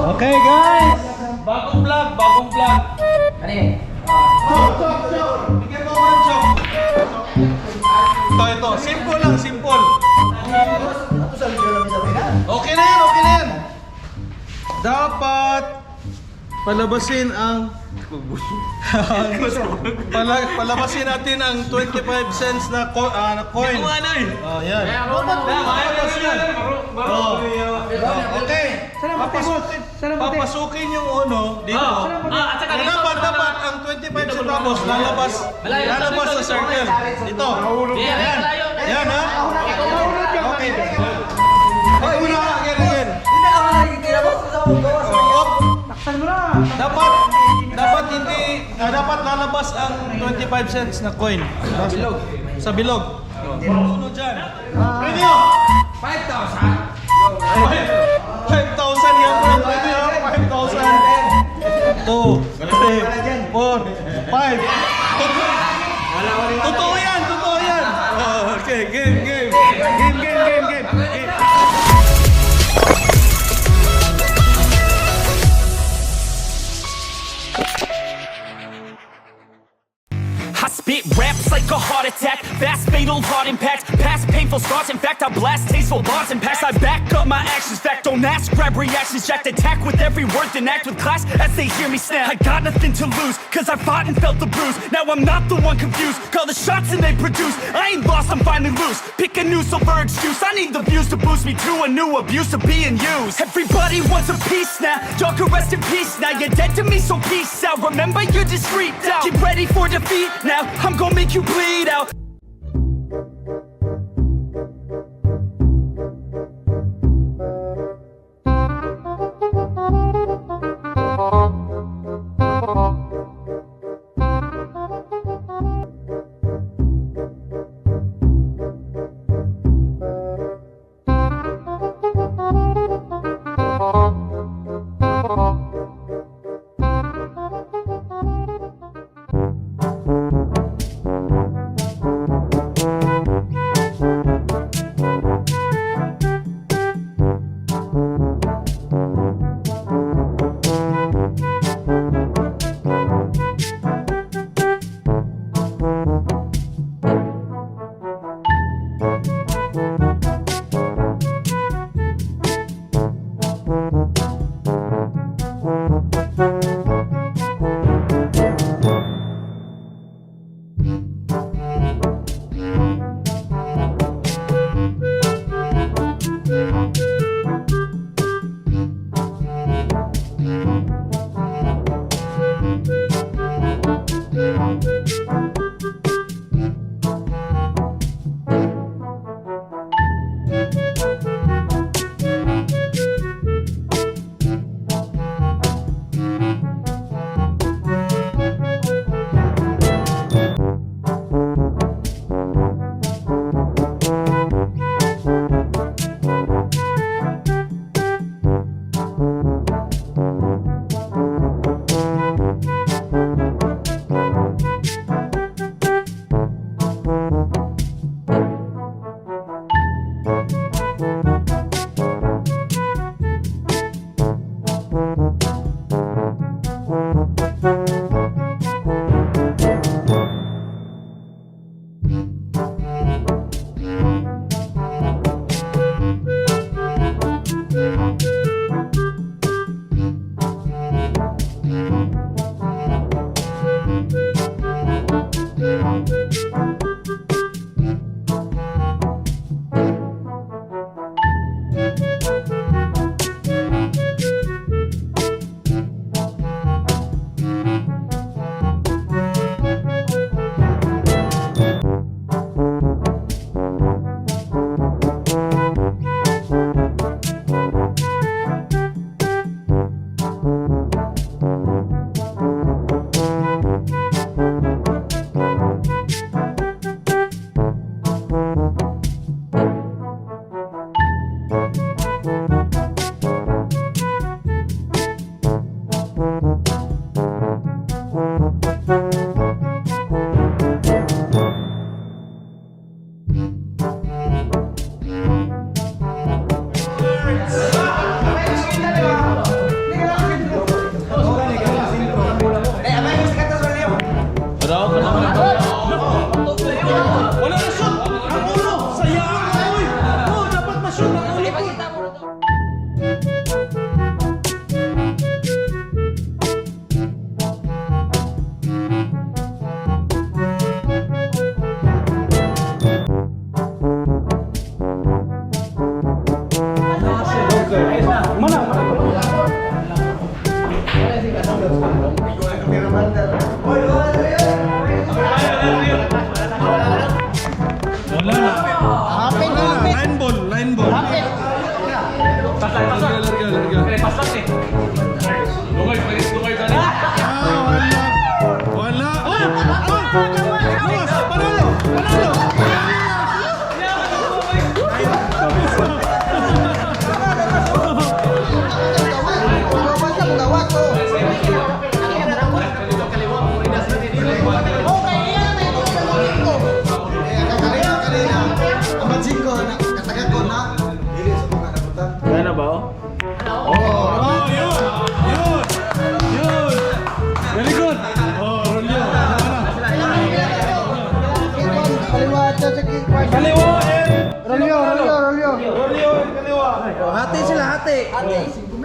Okay guys, bagong vlog. Ano yun? Bigyan mo ako ng chok. Ito, simple lang, simple. Okay na yan. Dapat palabasin ang palabasin natin ang 25 cents na coin. Oh, yan. Okay. Papasukin yung dito. Dapat ang 25 centavos lalabas sa circle. Dito. Yan ha. Okay. Hoy, una again. Dapat lalabas ang 25 cents na coin sa bilog. Ano dyan? Premyo! 5,000 yan po. Premyo, 5,000. 2, 3, 4, 5. Totoo yan. Okay, game. I spit raps like a heart attack, fast fatal heart impact, past painful scars. In fact, I blast tasteful bars and packs. I back up my actions, fact don't ask, grab reactions, jacked attack with every word, then act with class as they hear me snap. I got nothing to lose, cause I fought and felt the bruise. Now I'm not the one confused, call the shots and they produce. I ain't lost, I'm finally loose, pick a new silver excuse. I need the views to boost me to a new abuse of being used. Everybody wants a piece now, y'all can rest in peace now. You're dead to me, so peace out. Remember you're discreet out, get ready for defeat now. I'm gonna make you bleed out.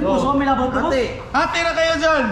Gusto mo may laban to, boss? Ate na kayo dyan!